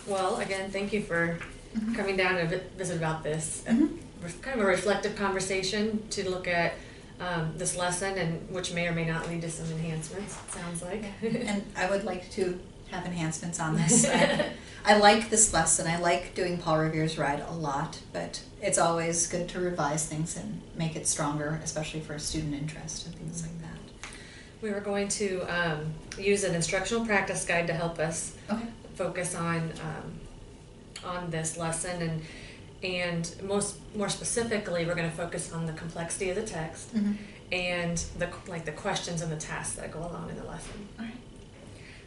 Well, again, thank you for coming down to visit about this. Kind of a reflective conversation to look at this lesson, and which may or may not lead to some enhancements, it sounds like. And I would like to have enhancements on this. I like this lesson. I like doing Paul Revere's Ride a lot, but it's always good to revise things and make it stronger, especially for student interest and things like that. We were going to use an instructional practice guide to help us focus on this lesson, and more specifically, we're going to focus on the complexity of the text and the questions and the tasks that go along in the lesson. All right.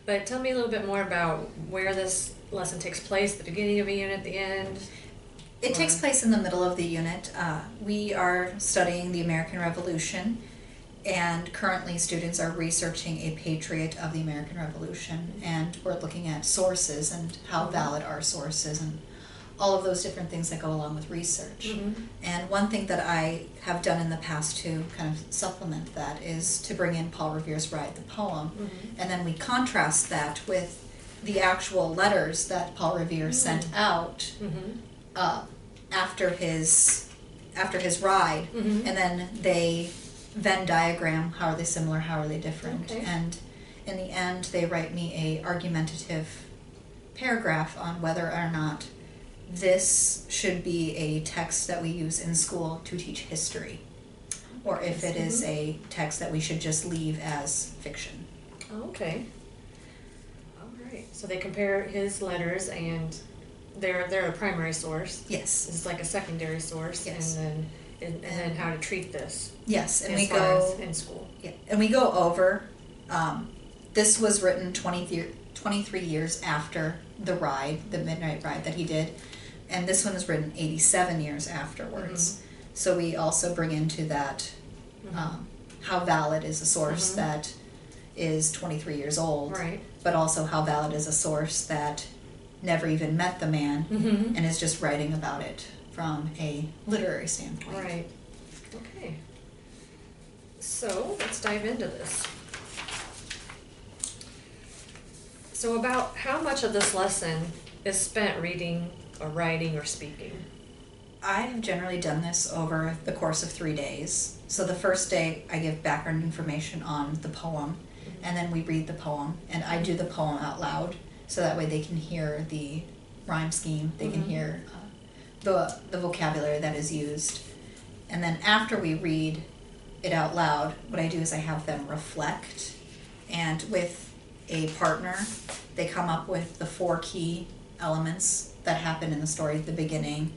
But tell me a little bit more about where this lesson takes place, the beginning of a unit, the end. It takes place in the middle of the unit. We are studying the American Revolution, and currently students are researching a patriot of the American Revolution, and we're looking at sources and how valid are sources and all of those different things that go along with research. And one thing that I have done in the past to kind of supplement that is to bring in Paul Revere's Ride, the poem, and then we contrast that with the actual letters that Paul Revere sent out after his ride, and then they Venn diagram how are they similar, how are they different, and in the end they write me a argumentative paragraph on whether or not this should be a text that we use in school to teach history, or if it is a text that we should just leave as fiction. Okay. All right. So they compare his letters, and they're a primary source. Yes. It's like a secondary source. Yes. And then how to treat this. Yes, and we go in school. Yeah, and we go over. This was written 23 years after the ride, the midnight ride that he did. And this one is written 87 years afterwards. So we also bring into that how valid is a source that is 23 years old, but also how valid is a source that never even met the man and is just writing about it from a literary standpoint. Right. Okay. So let's dive into this. So about how much of this lesson is spent reading or writing or speaking? I have generally done this over the course of 3 days. So the first day I give background information on the poem, and then we read the poem, and I do the poem out loud, so that way they can hear the rhyme scheme, they can hear the vocabulary that is used. And then after we read it out loud, what I do is I have them reflect, and with a partner, they come up with the 4 key elements that happen in the story at the beginning,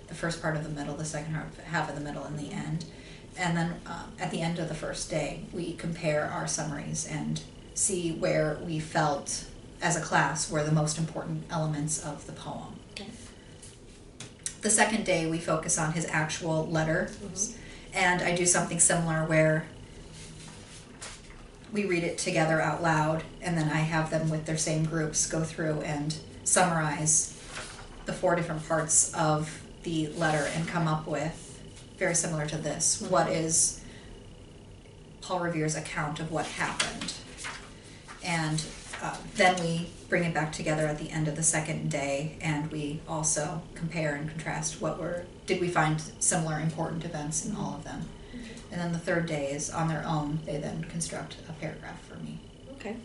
the first part of the middle, the second half of the middle, and the end. And then at the end of the first day, we compare our summaries and see where we felt as a class were the most important elements of the poem. Okay. The second day, we focus on his actual letter, and I do something similar where we read it together out loud, and then I have them with their same groups go through and summarize the 4 different parts of the letter and come up with, very similar to this, what is Paul Revere's account of what happened. And then we bring it back together at the end of the second day, and we also compare and contrast did we find similar important events in all of them. And then the third day is on their own, they then construct a paragraph for me. Okay.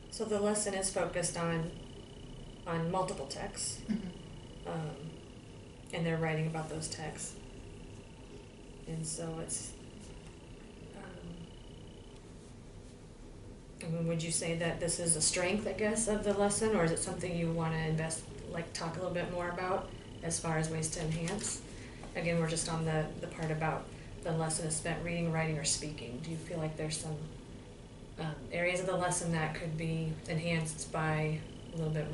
So the lesson is focused on multiple texts, and they're writing about those texts. And so it's, I mean, would you say that this is a strength, I guess, of the lesson, or is it something you want to talk a little bit more about as far as ways to enhance? Again, we're just on the part about the lesson is spent reading, writing, or speaking. Do you feel like there's some areas of the lesson that could be enhanced by a little bit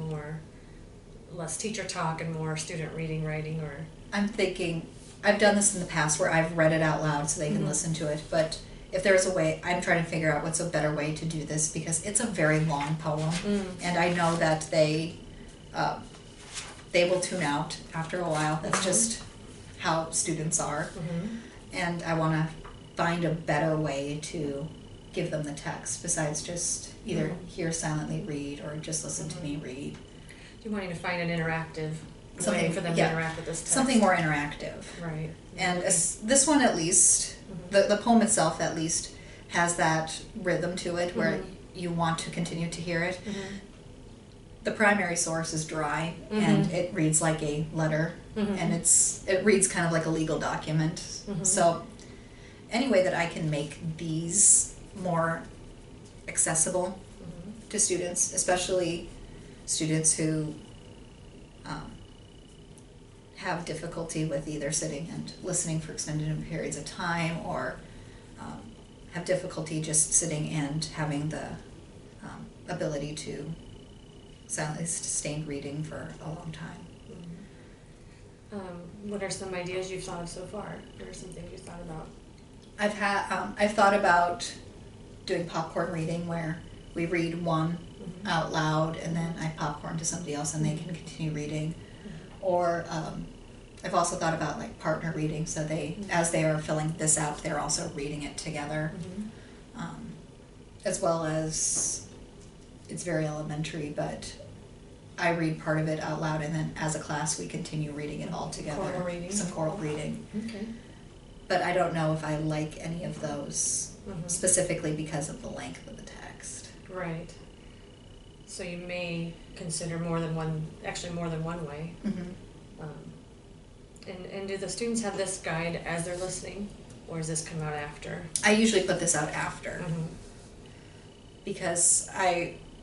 less teacher talk and more student reading, writing, or? I'm thinking, I've done this in the past where I've read it out loud so they can listen to it, but if there's a way, I'm trying to figure out what's a better way to do this, because it's a very long poem, and I know that they will tune out after a while. That's just how students are, and I want to find a better way to give them the text besides just either hear silently read or just listen to me read. You're wanting to find an interactive Something way for them to interact with this text. Something more interactive. Right. And this one at least, the poem itself at least has that rhythm to it where you want to continue to hear it. The primary source is dry and it reads like a letter and it reads kind of like a legal document. So any way that I can make these more accessible to students, especially students who have difficulty with either sitting and listening for extended periods of time or have difficulty just sitting and having the ability to silently sustained reading for a long time. What are some ideas you've thought of so far, or some things you've thought about? I've thought about doing popcorn reading where we read one out loud and then I popcorn to somebody else and they can continue reading. Or I've also thought about like partner reading, so they, as they are filling this out, they're also reading it together. As well as, it's very elementary, but I read part of it out loud and then as a class we continue reading it all together. Choral reading. Some choral reading. Okay. But I don't know if I like any of those specifically because of the length of the text. Right. So you may consider more than one way. And do the students have this guide as they're listening, or does this come out after? I usually put this out after because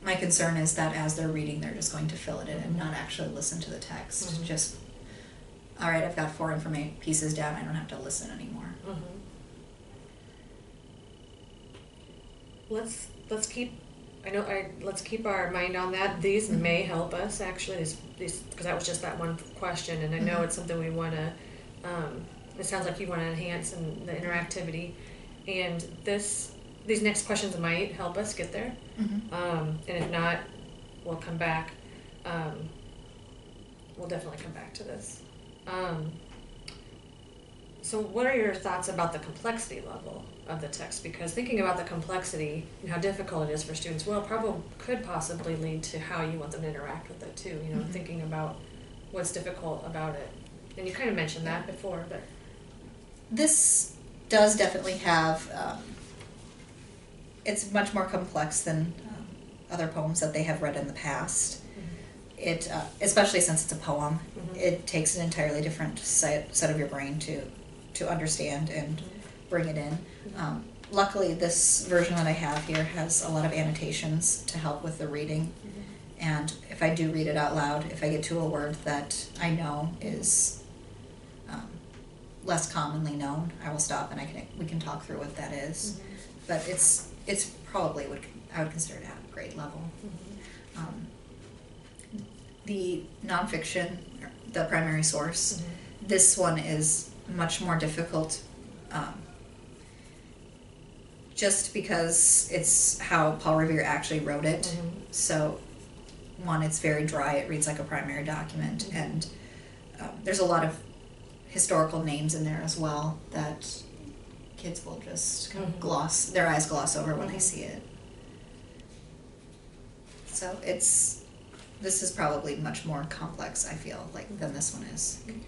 my concern is that as they're reading, they're just going to fill it in and not actually listen to the text. Just, all right, I've got 4 information pieces down, I don't have to listen anymore. Let's keep our mind on that. These may help us actually, these because that was just that one question, and I know it's something we want to. It sounds like you want to enhance in the interactivity, and these next questions might help us get there. And if not, we'll come back. We'll definitely come back to this. So what are your thoughts about the complexity level of the text? Because thinking about the complexity and how difficult it is for students, could possibly lead to how you want them to interact with it too. You know, thinking about what's difficult about it. And you kind of mentioned that before, but this does definitely have, it's much more complex than other poems that they have read in the past. It, especially since it's a poem, it takes an entirely different set of your brain to understand and bring it in. Luckily, this version that I have here has a lot of annotations to help with the reading. And if I do read it out loud, if I get to a word that I know is less commonly known, I will stop and we can talk through what that is. But it's probably I would consider it at grade level. The nonfiction, the primary source, this one is much more difficult just because it's how Paul Revere actually wrote it. So one, it's very dry, it reads like a primary document, and there's a lot of historical names in there as well that kids will just kind of their eyes gloss over when they see it. So this is probably much more complex, I feel like, than this one is. Okay.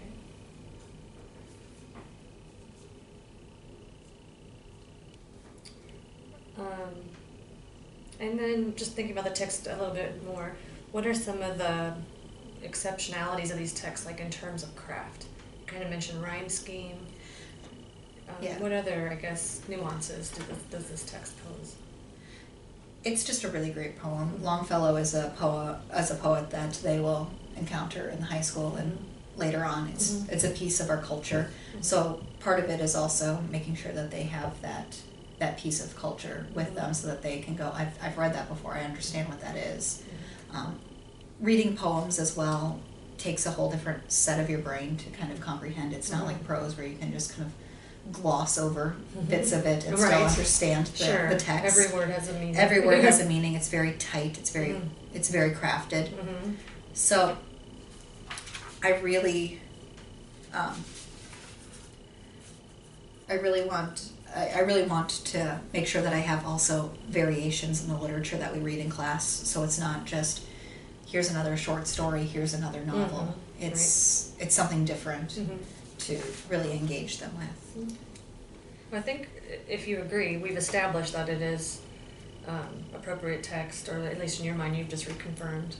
And then just thinking about the text a little bit more, what are some of the exceptionalities of these texts, like in terms of craft? You kind of mentioned rhyme scheme. What other, I guess, nuances does this text pose? It's just a really great poem. Longfellow is a poet that they will encounter in high school and later on. It's a piece of our culture. So part of it is also making sure that they have that piece of culture with them so that they can go, I've read that before, I understand what that is. Reading poems as well takes a whole different set of your brain to kind of comprehend. It's not like prose where you can just kind of gloss over bits of it and still understand the text. Every word has a meaning. Every word has a meaning. It's very tight. It's very crafted. So I really want I really want to make sure that I have also variations in the literature that we read in class, so it's not just, here's another short story, here's another novel. It's something different to really engage them with. I think if you agree, we've established that it is appropriate text, or at least in your mind, you've just reconfirmed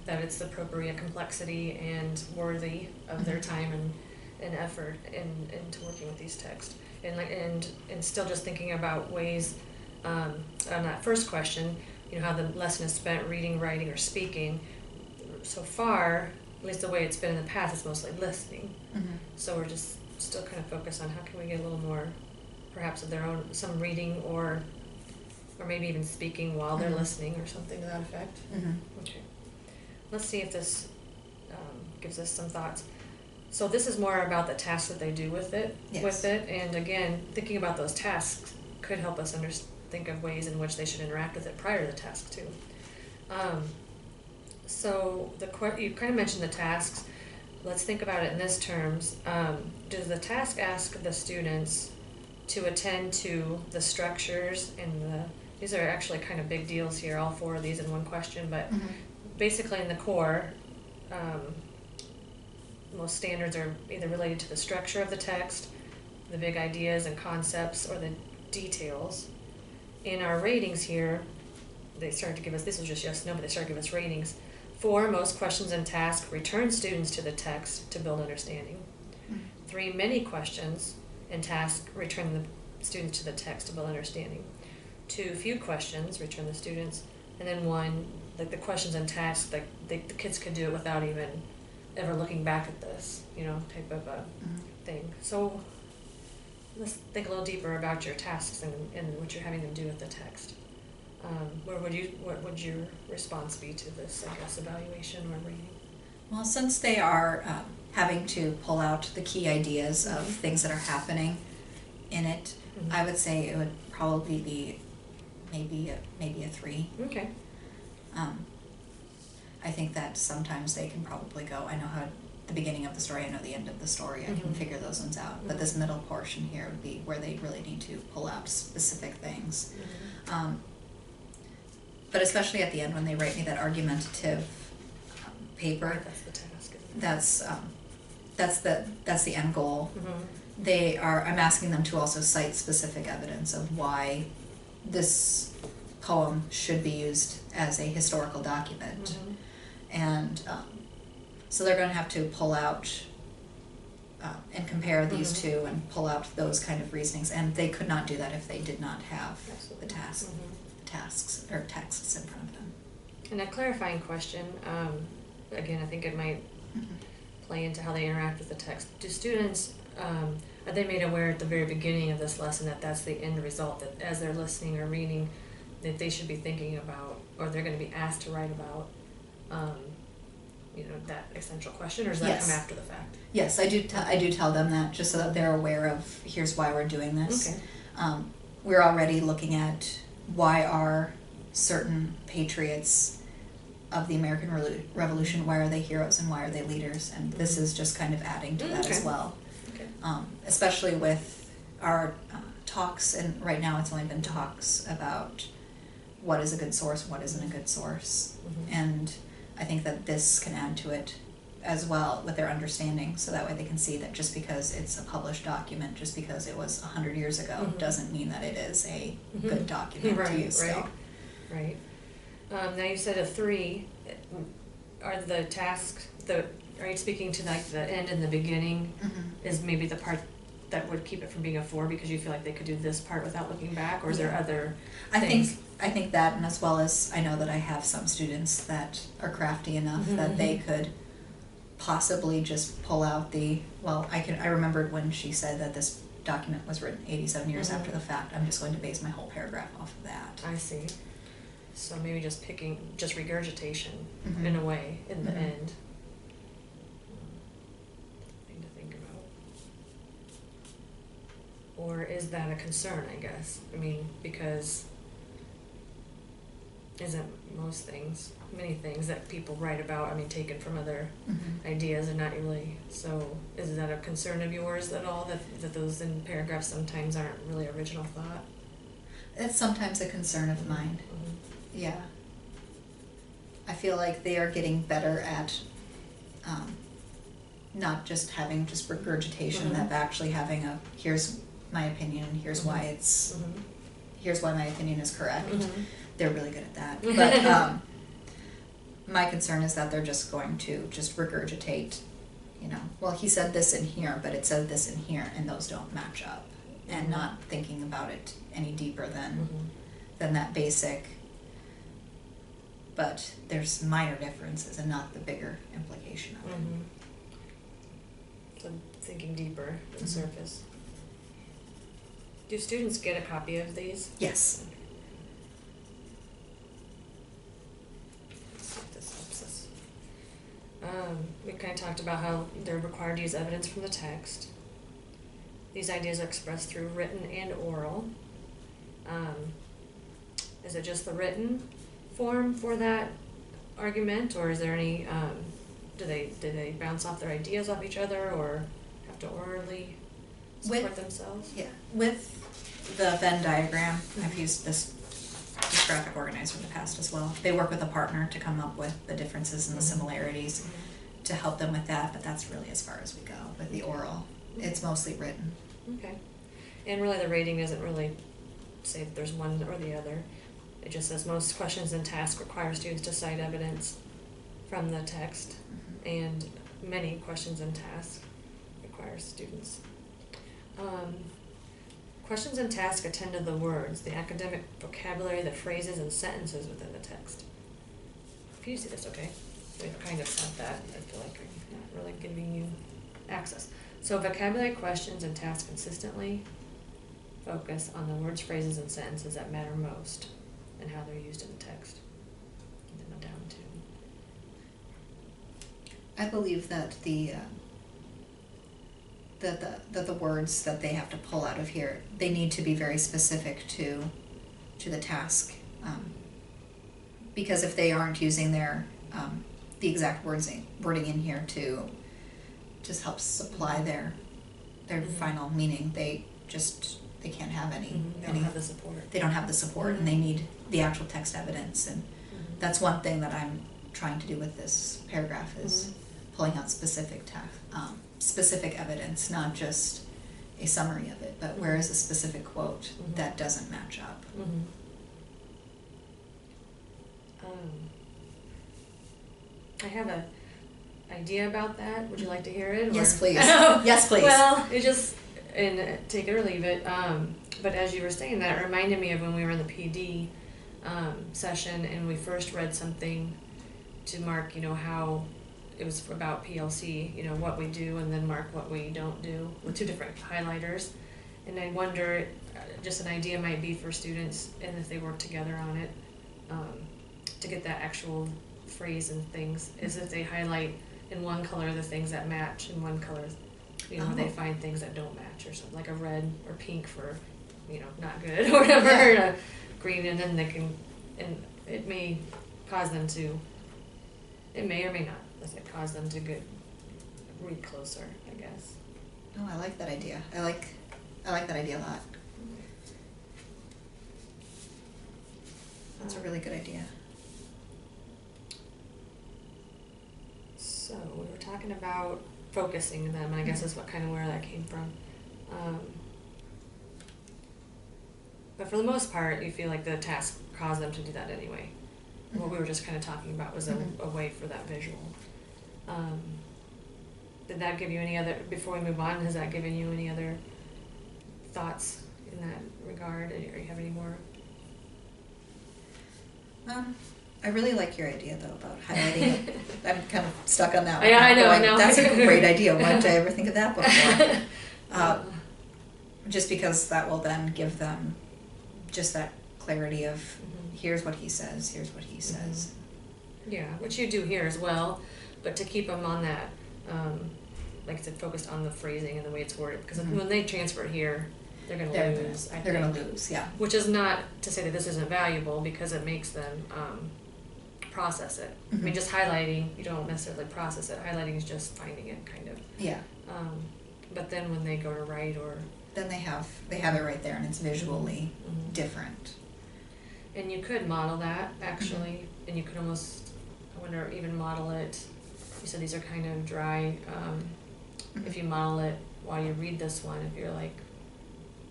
that it's appropriate complexity and worthy of their time and effort into working with these texts. And still just thinking about ways, on that first question, how the lesson is spent reading, writing, or speaking. So far, at least the way it's been in the past, it's mostly listening. So we're just still kind of focused on how can we get a little more, perhaps of their own, some reading or maybe even speaking while they're listening or something to that effect. Okay. Let's see if this gives us some thoughts. So this is more about the tasks that they do with it. Yes. And again, thinking about those tasks could help us think of ways in which they should interact with it prior to the task too. So you kind of mentioned the tasks. Let's think about it in this terms. Does the task ask the students to attend to the structures and these are actually kind of big deals here, all 4 of these in one question, but basically in the core, most standards are either related to the structure of the text, the big ideas and concepts, or the details. In our ratings here, they started to give us, this was just yes, no, but they started to give us ratings. 4, most questions and tasks return students to the text to build understanding. 3, many questions and tasks return the students to the text to build understanding. 2, few questions return the students. And then 1, like the questions and tasks, like the kids could do it without even ever looking back at this, type of a thing. So let's think a little deeper about your tasks and what you're having them do with the text. What would your response be to this, I guess, evaluation or rating? Well, since they are having to pull out the key ideas of things that are happening in it, I would say it would probably be maybe a 3. Okay. I think that sometimes they can probably go, I know how the beginning of the story, I know the end of the story, I can figure those ones out. But this middle portion here would be where they really need to pull out specific things. But especially at the end when they write me that argumentative paper, Right, that's the task. Isn't it? that's the end goal. I'm asking them to also cite specific evidence of why this poem should be used as a historical document. And so they're going to have to pull out and compare these two and pull out those kind of reasonings. And they could not do that if they did not have the tasks or texts in front of them. And a clarifying question, again, I think it might play into how they interact with the text. Do students, are they made aware at the very beginning of this lesson that that's the end result, that as they're listening or reading, that they should be thinking about, or they're going to be asked to write about, that essential question, or does that come after the fact? Yes, I do tell them that, just so that they're aware of, here's why we're doing this. Okay. We're already looking at why are certain patriots of the American Revolution, why are they heroes and why are they leaders, and this is just kind of adding to that as well. Okay. Especially with our talks, and right now it's only been talks about what is a good source, what isn't a good source, and I think that this can add to it as well with their understanding, so that way they can see that just because it's a published document, just because it was 100 years ago, doesn't mean that it is a good document to use still. Right. Now you said a 3. Are the tasks, are you speaking to like the end and the beginning is maybe the part that would keep it from being a 4 because you feel like they could do this part without looking back, or is there other things? I think that, and as well as I know that I have some students that are crafty enough that they could possibly just pull out I remembered when she said that this document was written 87 years after the fact. I'm just going to base my whole paragraph off of that. I see. So maybe just regurgitation in a way in the end. Thing to think about. Or is that a concern, I guess? I mean, because isn't many things that people write about, I mean, taken from other ideas and not really, so is that a concern of yours at all, that those in paragraphs sometimes aren't really original thought? It's sometimes a concern of mine. Yeah. I feel like they are getting better at not just having just regurgitation, of actually having here's my opinion, here's why it's, here's why my opinion is correct. They're really good at that. But my concern is that they're just going to just regurgitate, well, he said this in here, but it said this in here, and those don't match up. And not thinking about it any deeper than that basic, but there's minor differences and not the bigger implication of it. So thinking deeper than the surface. Do students get a copy of these? Yes. Let's see if this helps us. We kind of talked about how they're required to use evidence from the text. These ideas are expressed through written and oral. Is it just the written form for that argument, or is there any, do they bounce off their ideas off each other, or have to orally support themselves? Yeah, with the Venn diagram, I've used this graphic organizer in the past as well. They work with a partner to come up with the differences and the similarities to help them with that, but that's really as far as we go with the oral. It's mostly written. Okay. And really the rating doesn't really say that there's one or the other. It just says most questions and tasks require students to cite evidence from the text, and many questions and tasks require students. Questions and tasks attend to the words, the academic vocabulary, the phrases, and sentences within the text. If you see this, okay? We've kind of said that. I feel like I'm not really giving you access. So vocabulary questions and tasks consistently focus on the words, phrases, and sentences that matter most and how they're used in the text. And then down to. I believe that the words that they have to pull out of here, they need to be very specific to the task, because if they aren't using their the exact wording in here to just help supply their final meaning, they can't have any. They don't have the support. They don't have the support, and they need the actual text evidence, and that's one thing that I'm trying to do with this paragraph is pulling out specific evidence, not just a summary of it, but where is a specific quote that doesn't match up. I have an idea about that. Would you like to hear it? Yes, please. Yes, please. Well, and take it or leave it. But as you were saying that, it reminded me of when we were in the PD session and we first read something to mark, how it was about PLC, what we do, and then mark what we don't do with two different highlighters. And I wonder, just an idea might be for students, and if they work together on it, to get that actual phrase and things, is if they highlight in one color the things that match, in one color, they find things that don't match, or something like a red or pink for, not good or whatever, and a green, and then they can, and it may cause them to, it may or may not, cause them to read closer, I guess. Oh, I like that idea. I like that idea a lot. That's a really good idea. So we were talking about focusing them, and I guess that's where that came from. But for the most part, you feel like the task caused them to do that anyway. What we were just kind of talking about was a way for that visual. Did that give you any other, before we move on, has that given you any other thoughts in that regard? Or you have any more? I really like your idea, though, about highlighting it. I'm kind of stuck on that one. Yeah, I know. That's a great idea. Why didn't I ever think of that before? Just because that will then give them just that clarity of, here's what he says, here's what he says. Yeah, which you do here as well, but to keep them on that, like I said, focused on the phrasing and the way it's worded. Because when they transfer it here, they're gonna lose, I think. They're gonna lose, yeah. Which is not to say that this isn't valuable, because it makes them process it. I mean, just highlighting, you don't necessarily process it. Highlighting is just finding it, kind of. Yeah. But then when they go to write, or then they have it right there, and it's visually different. And you could model that, actually, and you could almost, I wonder, even model it. You said these are kind of dry. If you model it while you read this one, if you're like,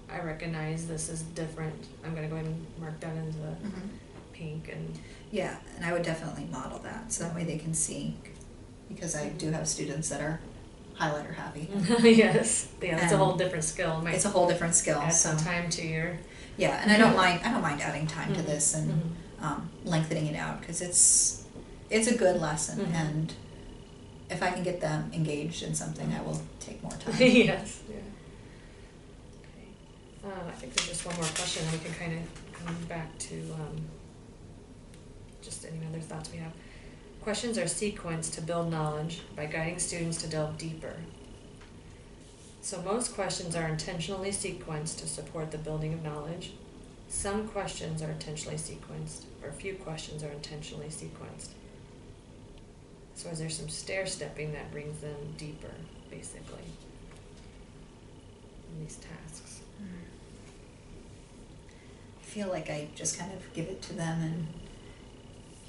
I recognize this is different, I'm gonna go ahead and mark that into the pink. And yeah, and I would definitely model that, so that way they can see, because I do have students that are highlighter happy. Yes, yeah, it's a whole different skill. It's a whole different skill. Add some time to your. Yeah, and I don't mind adding time to this and lengthening it out, because it's a good lesson, and if I can get them engaged in something, I will take more time. Yes. Yeah. Okay. I think there's just one more question, and we can kind of come back to just any other thoughts we have. Questions are sequenced to build knowledge by guiding students to delve deeper. So most questions are intentionally sequenced to support the building of knowledge. Some questions are intentionally sequenced, or a few questions are intentionally sequenced. So is there some stair-stepping that brings them deeper, basically, in these tasks? I feel like I just kind of give it to them and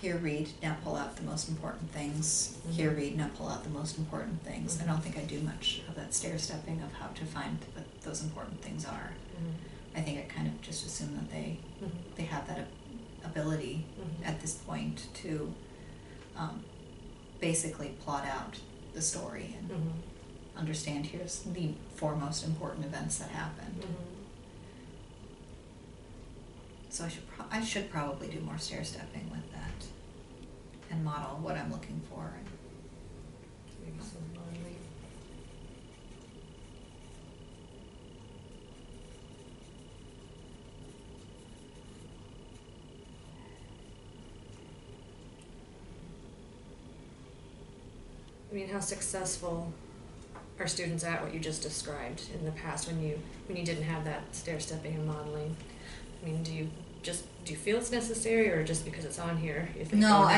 here, read, now pull out the most important things. Here, read, now pull out the most important things. I don't think I do much of that stair-stepping of how to find what those important things are. I think I kind of just assume that they have that ability at this point to basically plot out the story and understand here's the 4 most important events that happened. So I should probably do more stair-stepping with that and model what I'm looking for. Maybe some modeling. I mean, how successful are students at what you just described in the past when you didn't have that stair-stepping and modeling? I mean, do you feel it's necessary, or just because it's on here you think? No,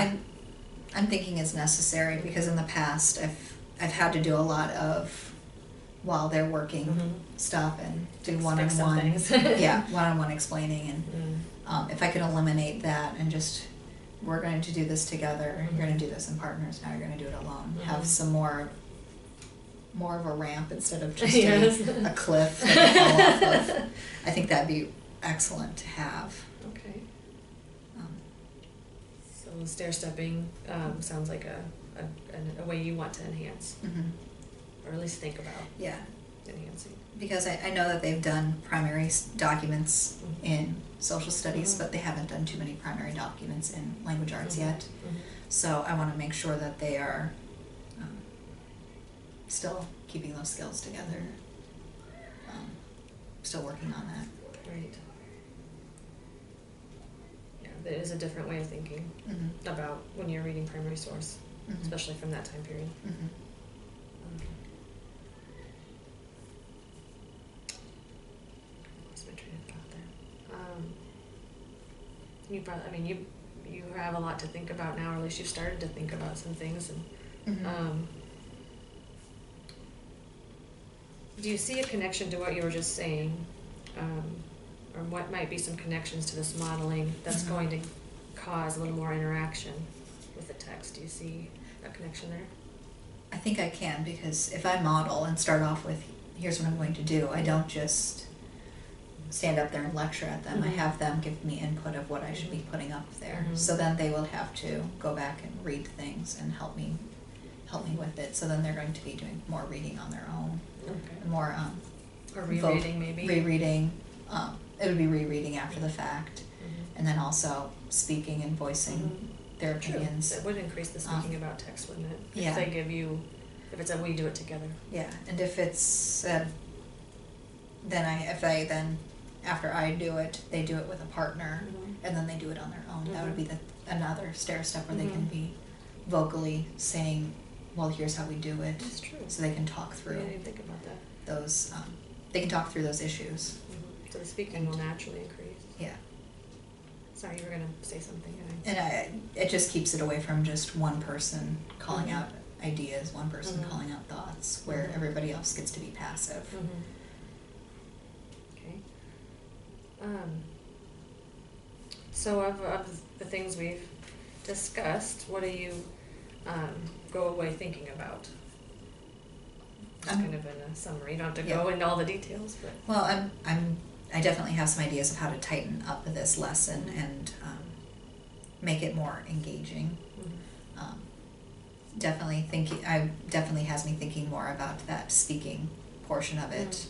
I'm thinking it's necessary because in the past I've had to do a lot of while they're working stuff and do one-on-one one-on-one explaining, and if I could eliminate that and just, we're going to do this together, you're going to do this in partners, now you're going to do it alone, have some more of a ramp instead of just a cliff that you fall off of. I think that'd be excellent to have. Okay. So stair-stepping sounds like a way you want to enhance, or at least think about enhancing. Because I know that they've done primary documents in social studies, but they haven't done too many primary documents in language arts yet. So I want to make sure that they are still keeping those skills together, still working on that. Right. Yeah, there is a different way of thinking about when you're reading primary source, especially from that time period. Lost my train of thought there. You have a lot to think about now, or at least you've started to think about some things, and do you see a connection to what you were just saying, or what might be some connections to this modeling that's going to cause a little more interaction with the text? Do you see a connection there? I think I can, because if I model and start off with, here's what I'm going to do, I don't just stand up there and lecture at them. I have them give me input of what I should be putting up there. So then they will have to go back and read things and help me with it. So then they're going to be doing more reading on their own. More or rereading, maybe. Rereading. It would be rereading after the fact, and then also speaking and voicing their opinions. It would increase the speaking about text, wouldn't it? Yeah. If they give you, if it's a we do it together. Yeah, and if it's after I do it, they do it with a partner, and then they do it on their own. That would be another stair step where they can be vocally saying, well, here's how we do it. That's true. So they can talk through I didn't think about that. those they can talk through those issues. So the speaking will naturally increase. Yeah. Sorry, you were going to say something. And it just keeps it away from just one person calling out ideas, one person calling out thoughts, where everybody else gets to be passive. Okay. So of the things we've discussed, what do you go away thinking about? Just kind of in a summary. You don't have to go into all the details, but well, I definitely have some ideas of how to tighten up this lesson and make it more engaging. Definitely has me thinking more about that speaking portion of it,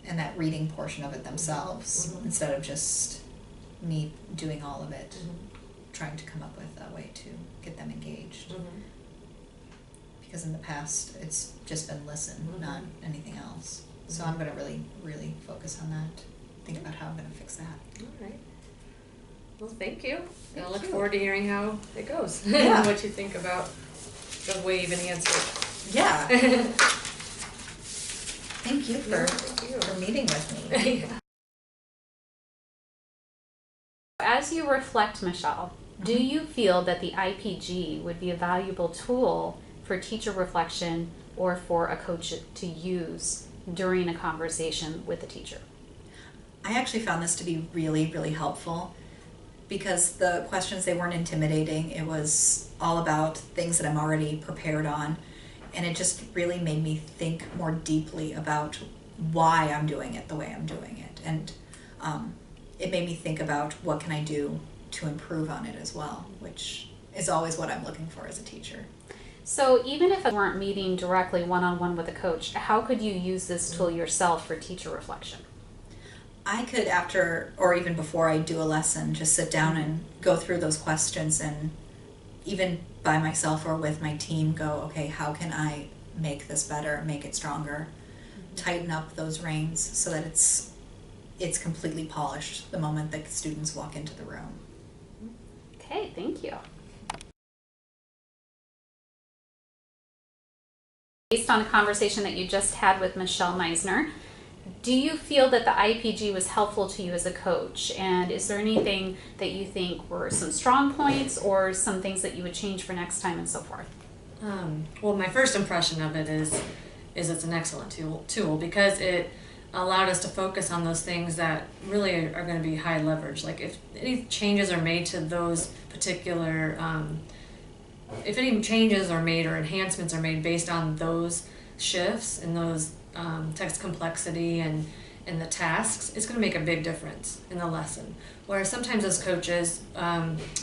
and that reading portion of it themselves, instead of just me doing all of it, trying to come up with a way to get them engaged. Because in the past, it's just been listen, not anything else. So I'm going to really, really focus on that. Think about how I'm going to fix that. All right. Well, thank you. And I look forward to hearing how it goes. Yeah. What you think about the way you've been answered. Yeah. Thank you for meeting with me. As you reflect, Michelle, do you feel that the IPG would be a valuable tool for teacher reflection or for a coach to use during a conversation with a teacher? I actually found this to be really, really helpful, because the questions, they weren't intimidating. It was all about things that I'm already prepared on, and it just really made me think more deeply about why I'm doing it the way I'm doing it, and it made me think about what can I do to improve on it as well, which is always what I'm looking for as a teacher. So even if you weren't meeting directly one-on-one with a coach, how could you use this tool yourself for teacher reflection? I could, after or even before I do a lesson, just sit down and go through those questions, and even by myself or with my team go, okay, how can I make this better, make it stronger, tighten up those reins so that it's completely polished the moment that students walk into the room. Okay, thank you. Based on a conversation that you just had with Michelle Meisner, do you feel that the IPG was helpful to you as a coach? And is there anything that you think were some strong points or some things that you would change for next time and so forth? Well, my first impression of it is it's an excellent tool because it allowed us to focus on those things that really are going to be high leverage. Like if any changes are made to those particular, if any changes are made or enhancements are made based on those shifts and those text complexity and the tasks, it's going to make a big difference in the lesson. Whereas sometimes as coaches,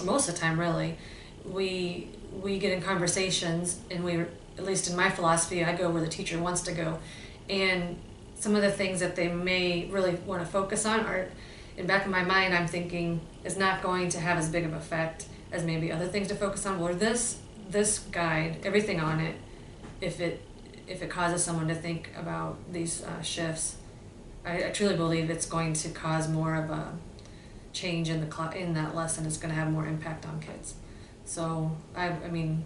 most of the time really, we get in conversations and we, at least in my philosophy, I go where the teacher wants to go. And some of the things that they may really want to focus on are, in back of my mind, I'm thinking is not going to have as big of an effect as maybe other things to focus on. Or this guide, everything on it, if it causes someone to think about these shifts, I truly believe it's going to cause more of a change in that lesson. It's going to have more impact on kids. So I mean,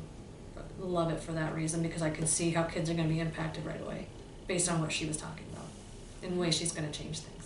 love it for that reason, because I can see how kids are going to be impacted right away based on what she was talking about and the way she's going to change things.